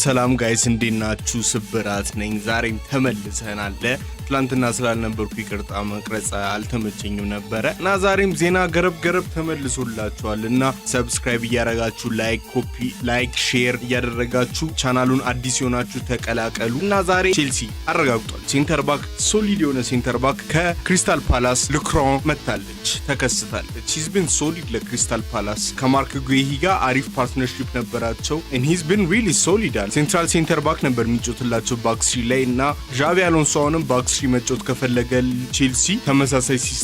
ሰላም ጋይስ እንዴናችሁ? ስብራት ነኝ። ዛሬም ተመልሰናል። ትላንትና ስላልነበርኩ ይቅርታ መቅረጽ አልተመቸኝም ነበረ እና ዛሬም ዜና ገረብ ተመልሶላችኋል እና ሰብስክራይብ እያደረጋችሁ ላይክ ሼር እያደረጋችሁ ቻናሉን አዲስ የሆናችሁ ተቀላቀሉ እና ዛሬ ቼልሲ አረጋግጧል። ሴንተር ባክ ሶሊድ የሆነ ሴንተር ባክ ከክሪስታል ፓላስ ልክሮን መታለች ተከስታለች። ሂዝ ቢን ሶሊድ ለክሪስታል ፓላስ ከማርክ ጉሂ ጋር አሪፍ ፓርትነርሺፕ ነበራቸው and he's been really solid ሴንትራል ሴንተር ባክ ነበር የሚጮትላቸው ባክስሪ ላይ እና ዣቪ አሎንሶ አሁንም ባክስሪ መጮት ከፈለገ ቼልሲ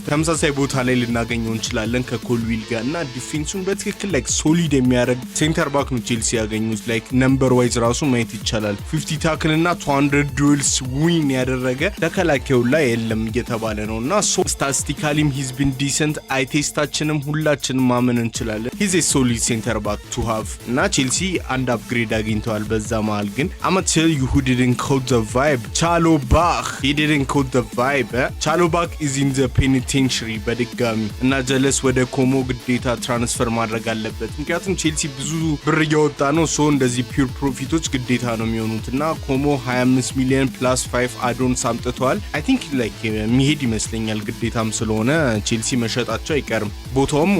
ተመሳሳይ ቦታ ላይ ልናገኘው እንችላለን ከኮልዊል ጋር እና ዲፌንሱን በትክክል ላይክ ሶሊድ የሚያደርግ ሴንተር ባክ ነው ቼልሲ ያገኙት። ላይክ ነምበር ዋይዝ ራሱ ማየት ይቻላል 50 ታክል እና 200 ዱዌልስ ዊን ያደረገ ተከላካዩ ላይ የለም እየተባለ ነውና ሶ ስታቲስቲካሊም he's been decent አይ ቴስታችንም ሁላችንም ማመን እንችላለን he's a solid center back to have እና ቼልሲ አንድ አፕግሬድ አግኝተዋል። በዛ መሃል ግን I'm tell you who didn't caught the vibe ቻሎባክ he didn't caught the vibe ቻሎባክ is in the penitentiary በድጋሚ እና ጀለስ ወደ ኮሞ ግዴታ ትራንስፈር ማድረግ አለበት ምክንያቱም ቼልሲ ብዙ ብር እያወጣ ነው ሶ እንደዚህ ፒውር ፕሮፊቶች ግዴታ ነው የሚሆኑትና ኮሞ 25 ሚሊዮን + 5 አዶንስ አምጥተዋል። አይ ቲንክ ላይክ የሚሄድ ይመስለኛል ግዴታም ስለሆነ ቼልሲ መሸጣቸው አይቀርም። ቦታውም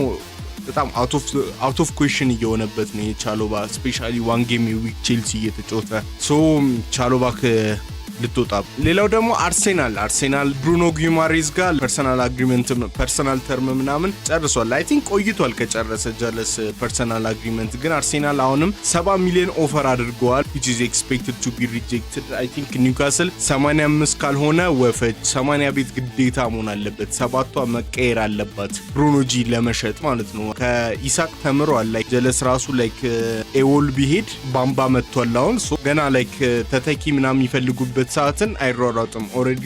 በጣም አውት ኦፍ ኩዌሽን እየሆነበት ነው የቻሎባ ስፔሻሊ ዋን ጌም ዊክ ቼልሲ እየተጫወተ ሶ ቻሎባክ ልትወጣ። ሌላው ደግሞ አርሴናል ብሩኖ ጊማሬዝ ጋር ፐርሰናል ተርም ምናምን ጨርሷል። አይ ቲንክ ቆይቷል ከጨረሰ ጀለስ ፐርሰናል አግሪመንት ግን አርሴናል አሁንም 70 ሚሊዮን ኦፈር አድርገዋል which is expected to be rejected. አይ ቲንክ ኒውካስል 85 ካልሆነ ወፈጅ 80 ቤት ግዴታ መሆን አለበት። ሰባቷ መቀየር አለባት ብሩኖ ጂ ለመሸጥ ማለት ነው። ከኢሳክ ተምሯል ላይክ ጀለስ ራሱ ላይክ ኤወል ቢሄድ ባምባ መጥቷል አሁን ሶ ገና ላይክ ተተኪ ምናምን ይፈልጉበት ሰዓትን አይሯሯጥም ኦሬዲ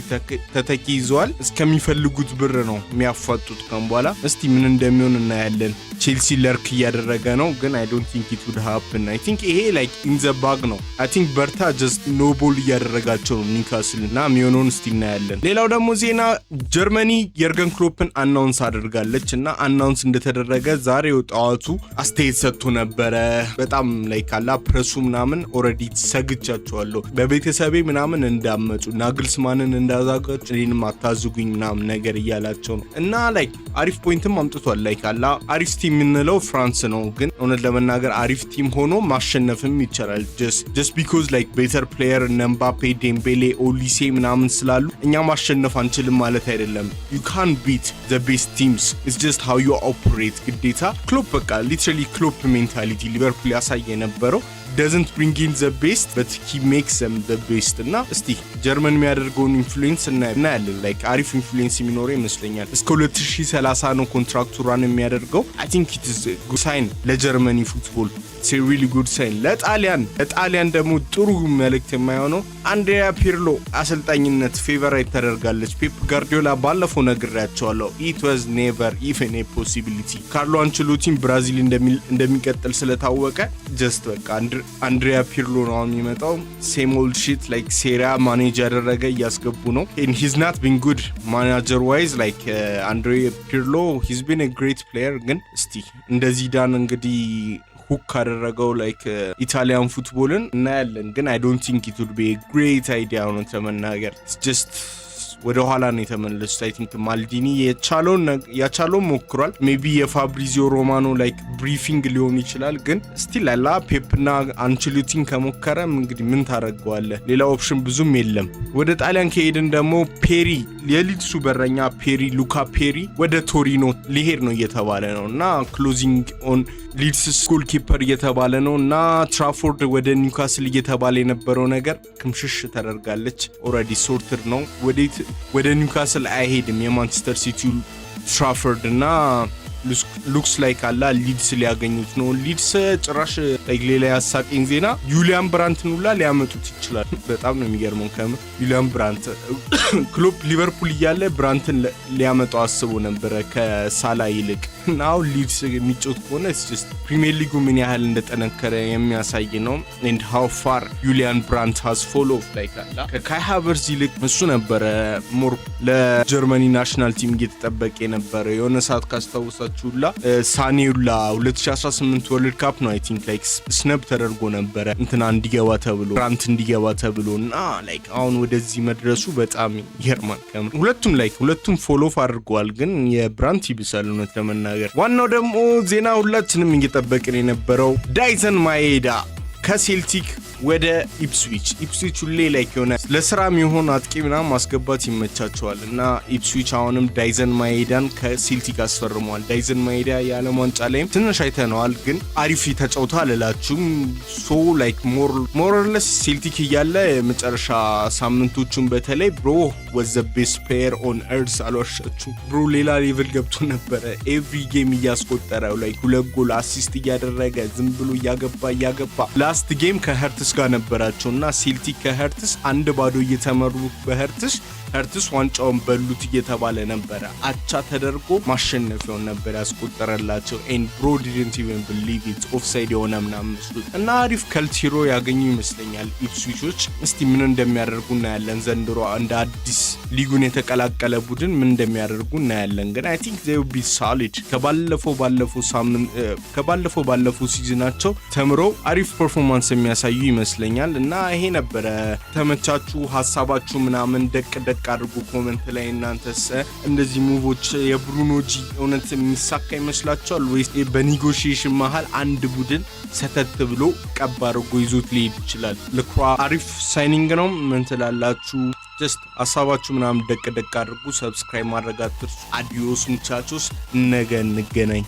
ተተኪ ይዟል። እስከሚፈልጉት ብር ነው የሚያፋጡት ከም በኋላ እስቲ ምን እንደሚሆን እናያለን። ቼልሲ ለርክ እያደረገ ነው ግን I don't think it would happen. I think ይሄ like in the bag ነው። I think በርታ just no ball እያደረጋቸው ነው ኒውካስል እና የሚሆነውን እስቲ እናያለን። ሌላው ደግሞ ዜና ጀርመኒ የርገን ክሎፕን አናውንስ አድርጋለች እና አናውንስ እንደተደረገ ዛሬ ወጣቱ አስተያየት ሰጥቶ ነበረ። በጣም like አላ ፕሬሱ ምናምን ኦሬዲ ሰግቻቸዋለሁ በቤተሰቤ ምናምን እንዳመጡ ናግልስማንን እንዳዛጋች እኔንም አታዝጉኝ ምናምን ነገር እያላቸው ነው እና ላይክ አሪፍ ፖይንትም አምጥቷል። ላይክ አላ አሪፍ ቲም የምንለው ፍራንስ ነው ግን እውነት ለመናገር አሪፍ ቲም ሆኖ ማሸነፍም ይቻላል just because like better player ነምባፔ ዴምቤሌ ኦሊሴ ምናምን ስላሉ እኛ ማሸነፍ አንችልም ማለት አይደለም። you can't beat the best teams it's just how you operate ግዴታ ክሎፕ በቃ literally ክሎፕ ሜንታሊቲ ሊቨርፑል ያሳየ ነበረው doesn't bring in the best but he makes them the best እና እስቲ ጀርመን የሚያደርገውን ኢንፍሉዌንስ እናያለን። ላይክ አሪፍ ኢንፍሉዌንስ የሚኖረው ይመስለኛል። እስከ 2030 ነው ኮንትራክቱ ራን የሚያደርገው። I think it is a good sign ለጀርመኒ ፉትቦል it's a really good sign። ለጣሊያን ደግሞ ጥሩ መልእክት የማይሆነው አንድሪያ ፒርሎ አሰልጣኝነት ፌቨራይት ተደርጋለች። ፔፕ ጋርዲዮላ ባለፈው ነግሬያቸዋለሁ it was never even a possibility። ካርሎ አንቸሎቲን ብራዚል እንደሚቀጥል ስለታወቀ just በቃ አንድሪያ ፒርሎ ነው የሚመጣው። ሴም ኦልድ ሺት ላይክ ሴሪያ ማኔጅ ያደረገ እያስገቡ ነው and he's not been good manager wise like አንድሪያ ፒርሎ he's been a great player ግን እስቲ እንደዚህ ዳን እንግዲህ ሁክ ካደረገው ላይክ ኢታሊያን ፉትቦልን እናያለን ግን I don't think it would be a great idea ነው ተመናገር just ወደ ኋላ ነው የተመለሱት። አይ ቲንክ ማልዲኒ ያቻለው ሞክሯል ሜቢ የፋብሪዚዮ ሮማኖ ላይክ ብሪፊንግ ሊሆን ይችላል ግን ስቲል አላ ፔፕና አንቸሎቲን ከሞከረም እንግዲህ ምን ታረጋዋለ ሌላ ኦፕሽን ብዙም የለም። ወደ ጣሊያን ከሄድን ደግሞ ፔሪ የሊድሱ በረኛ ሉካ ፔሪ ወደ ቶሪኖ ሊሄድ ነው እየተባለ ነው እና ክሎዚንግ ኦን ሊድስ ጎልኪፐር እየተባለ ነው እና ትራፎርድ ወደ ኒውካስል እየተባለ የነበረው ነገር ክምሽሽ ተደርጋለች ኦሬዲ ሶርትድ ነው። ወደ ኒውካስል አይሄድም የማንቸስተር ሲቲ ትራፎርድ እና ሉክስ ላይክ አላ ሊድስ ሊያገኙት ነው። ሊድስ ጭራሽ ሌላ ያሳቀኝ ዜና ዩሊያን ብራንትን ሁላ ሊያመጡት ይችላል። በጣም ነው የሚገርመው። ከምር ዩሊያን ብራንት ክሎፕ ሊቨርፑል እያለ ብራንትን ሊያመጣው አስቦ ነበረ ከሳላ ይልቅ። ናው ሊድስ የሚጮት ከሆነ ፕሪሚየር ሊጉ ምን ያህል እንደጠነከረ የሚያሳይ ነው። and how far ዩሊያን ብራንት has follow like አላ ከካይ ሃቨርትዝ ይልቅ እሱ ነበረ ሞር ለጀርመኒ ናሽናል ቲም እየተጠበቀ ነበረ። የሆነ ሰዓት ካስታውሳችሁላ ሳኔውላ 2018 ወርልድ ካፕ ነው አይ ቲንክ ላይክ ስነብ ተደርጎ ነበረ እንትና እንዲገባ ተብሎ ብራንት እንዲገባ ተብሎና ላይክ አሁን ወደዚህ መድረሱ በጣም ይገርማል። ሁለቱም ፎሎ አድርገዋል፣ ግን የብራንት ይብሳል እውነት ለመናገር። ዋናው ደግሞ ዜና ሁላችንም እየጠበቅን የነበረው ዳይሰን ማኤዳ ከሴልቲክ ወደ ኢፕስዊች ሁሌ ላይክ የሆነ ለስራ የሚሆን አጥቂ ምናምን ማስገባት ይመቻቸዋል እና ኢፕስዊች አሁንም ዳይሰን ማኤዳን ከሴልቲክ አስፈርመዋል። ዳይሰን ማኤዳ የዓለም ዋንጫ ላይም ትንሽ አይተነዋል፣ ግን አሪፍ ተጫውታ አልላችሁም። ሶ ላይክ ሞርለስ ሴልቲክ እያለ የመጨረሻ ሳምንቶቹን በተለይ ብሮ ወዘ ቤስት ፕሌየር ኦን ኤርዝ አልዋሻችሁም። ብሮ ሌላ ሌቭል ገብቶ ነበረ። ኤቭሪ ጌም እያስቆጠረ ላይክ 2 ጎል አሲስት እያደረገ ዝም ብሎ እያገባ ላስት ጌም ከሄርትስ ጋር ነበራቸውና ሴልቲክ ከሄርትስ 1-0 እየተመሩ በሄርትስ ዋንጫውን በሉት እየተባለ ነበረ። አቻ ተደርጎ ማሸነፊያውን ነበር ያስቆጠረላቸው። ኤንድ ብሮ ዲድንት ኢቨን ቢሊቭ ኢት ኦፍሳይድ የሆነ ምናምን መስሎት እና አሪፍ ከልቲሮ ያገኙ ይመስለኛል ኢፕስዊቾች። እስቲ ምን እንደሚያደርጉ እናያለን። ዘንድሮ እንደ አዲስ ሊጉን የተቀላቀለ ቡድን ምን እንደሚያደርጉ እናያለን። ግን አይ ቲንክ they will be solid ከባለፈው ሲዝናቸው ተምረው አሪፍ ፐርፎርማንስ የሚያሳዩ ይመስለኛል። እና ይሄ ነበረ። ተመቻችሁ? ሀሳባችሁ ምናምን ደቅ አድርጉ ኮሜንት ላይ። እናንተስ እንደዚህ ሙቮች የብሩኖ ጂ እውነት የሚሳካ ይመስላችኋል ወይስ በኔጎሺዬሽን መሃል አንድ ቡድን ሰተት ብሎ ቀባ አድርጎ ይዞት ሊሄድ ይችላል? ለክሯ አሪፍ ሳይኒንግ ነው። ምን ትላላችሁ? ጀስት ሀሳባችሁ ምናምን ደቅ አድርጉ። ሰብስክራይብ ማድረግ አትርሱ። አዲዮስ ሙቻቾስ፣ ነገ እንገናኝ።